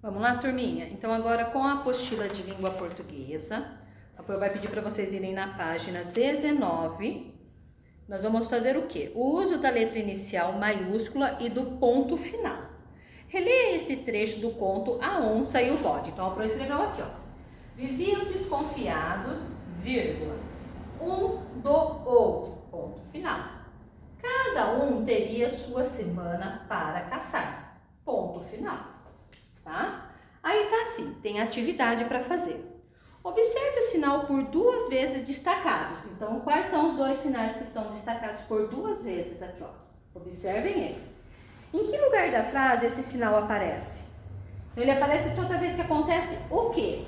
Vamos lá, turminha? Então, agora com a apostila de língua portuguesa, a Pro vai pedir para vocês irem na página 19. Nós vamos fazer o quê? O uso da letra inicial maiúscula e do ponto final. Releia esse trecho do conto A Onça e o Bode. Então, a Pro escreveu aqui, ó. Viviam desconfiados, vírgula, um do outro, ponto final. Cada um teria sua semana para caçar, ponto final. Tá? Aí tá assim, tem atividade para fazer. Observe o sinal por duas vezes destacados. Então, quais são os dois sinais que estão destacados por duas vezes aqui, ó? Observem eles. Em que lugar da frase esse sinal aparece? Ele aparece toda vez que acontece o quê?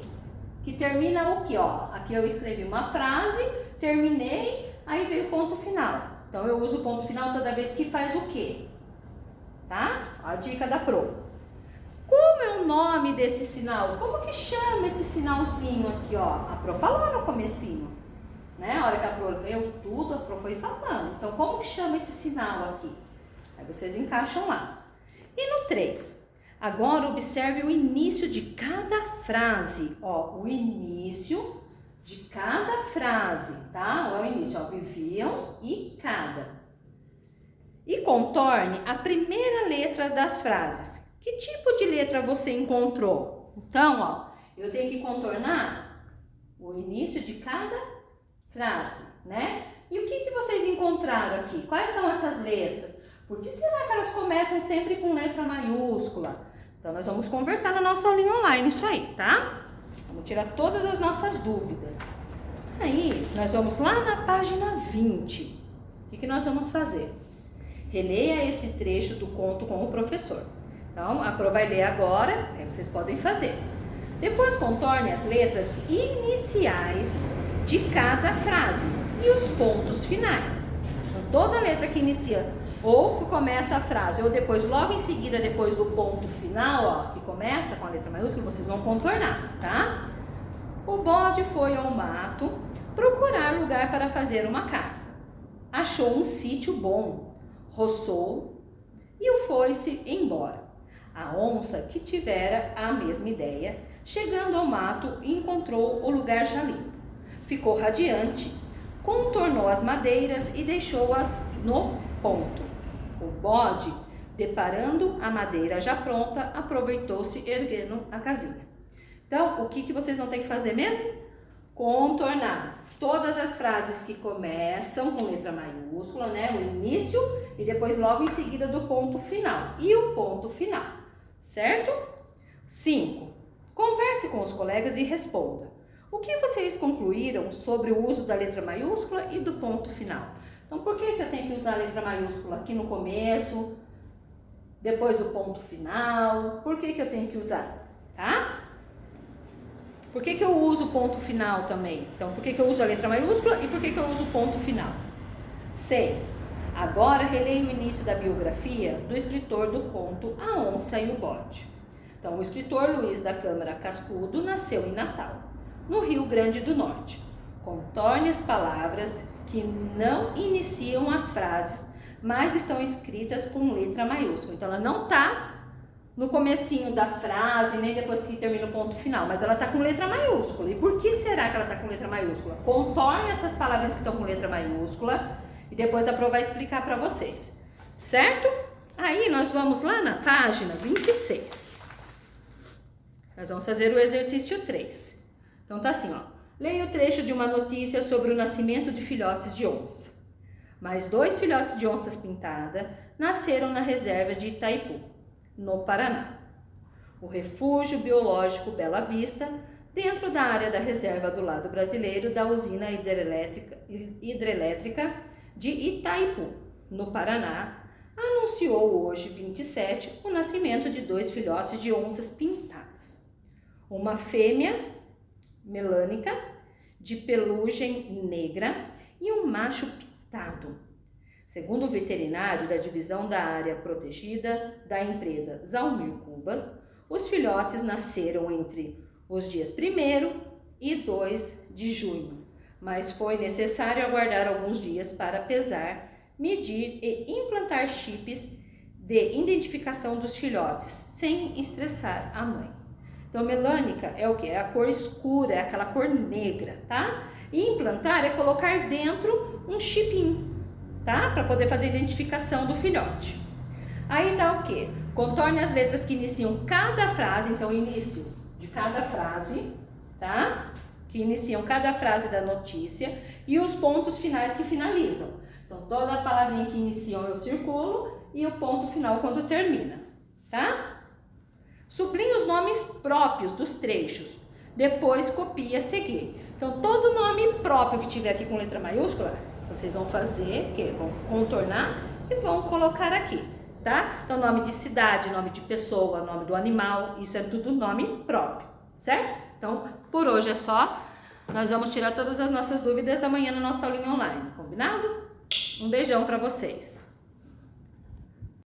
Que termina o quê, ó? Aqui eu escrevi uma frase, terminei, aí veio o ponto final. Então, eu uso o ponto final toda vez que faz o quê? Tá? A dica da Pro. Como é o nome desse sinal? Como que chama esse sinalzinho aqui, ó? A Pro falou no comecinho, né? A hora que a Pro leu tudo, a Pro foi falando. Então, como que chama esse sinal aqui? Aí vocês encaixam lá. E no 3, agora observe o início de cada frase, ó. O início de cada frase, tá? Ó, o início, ó. Viviam e cada. E contorne a primeira letra das frases. Que tipo de letra você encontrou? Então, ó, eu tenho que contornar o início de cada frase, né? E o que vocês encontraram aqui? Quais são essas letras? Por que será que elas começam sempre com letra maiúscula? Então, nós vamos conversar na nossa aulinha online isso aí, tá? Vamos tirar todas as nossas dúvidas. Aí, nós vamos lá na página 20. O que nós vamos fazer? Releia esse trecho do conto com o professor. Então, a Pro vai ler agora, aí vocês podem fazer. Depois contorne as letras iniciais de cada frase e os pontos finais. Então, toda letra que inicia ou que começa a frase, ou depois, logo em seguida, depois do ponto final, ó, que começa com a letra maiúscula, vocês vão contornar, tá? O bode foi ao mato procurar lugar para fazer uma casa. Achou um sítio bom, roçou e foi-se embora. A onça, que tivera a mesma ideia, chegando ao mato, encontrou o lugar já limpo. Ficou radiante, contornou as madeiras e deixou-as no ponto. O bode, deparando a madeira já pronta, aproveitou-se erguendo a casinha. Então, o que vocês vão ter que fazer mesmo? Contornar todas as frases que começam com letra maiúscula, né? O início e depois logo em seguida do ponto final. E o ponto final. Certo? 5. Converse com os colegas e responda. O que vocês concluíram sobre o uso da letra maiúscula e do ponto final? Então, por que eu tenho que usar a letra maiúscula aqui no começo, depois do ponto final? Por que eu tenho que usar? Tá? Por que eu uso o ponto final também? Então, por que eu uso a letra maiúscula e por que eu uso o ponto final? 6. Agora releia o início da biografia do escritor do conto A Onça e o Bode. Então, o escritor Luiz da Câmara Cascudo nasceu em Natal, no Rio Grande do Norte. Contorne as palavras que não iniciam as frases, mas estão escritas com letra maiúscula. Então, ela não está no comecinho da frase, nem depois que termina o ponto final, mas ela está com letra maiúscula. E por que será que ela está com letra maiúscula? Contorne essas palavras que estão com letra maiúscula e depois a Pro vai explicar para vocês, certo? Aí nós vamos lá na página 26. Nós vamos fazer o exercício 3. Então tá assim, ó. Leia o trecho de uma notícia sobre o nascimento de filhotes de onça. Mais 2 filhotes de onças pintada nasceram na reserva de Itaipu, no Paraná. O refúgio biológico Bela Vista, dentro da área da reserva do lado brasileiro da usina hidrelétrica de Itaipu, no Paraná, anunciou hoje, 27, o nascimento de 2 filhotes de onças pintadas. Uma fêmea melânica, de pelugem negra, e um macho pintado. Segundo o veterinário da divisão da área protegida da empresa Zalmir Cubas, os filhotes nasceram entre os dias 1º e 2 de junho, mas foi necessário aguardar alguns dias para pesar, medir e implantar chips de identificação dos filhotes, sem estressar a mãe. Então, melânica é o quê? É a cor escura, é aquela cor negra, tá? E implantar é colocar dentro um chipinho, tá? Para poder fazer a identificação do filhote. Aí tá o quê? Contorne as letras que iniciam cada frase, então início de cada frase, tá? Que iniciam cada frase da notícia e os pontos finais que finalizam. Então, toda a palavrinha que iniciam eu circulo e o ponto final quando termina, tá? Sublinhe os nomes próprios dos trechos, depois copie a seguir. Então, todo nome próprio que tiver aqui com letra maiúscula, vocês vão fazer, que vão contornar e vão colocar aqui, tá? Então, nome de cidade, nome de pessoa, nome do animal, isso é tudo nome próprio, certo? Então, por hoje é só. Nós vamos tirar todas as nossas dúvidas amanhã na nossa aulinha online, combinado? Um beijão para vocês!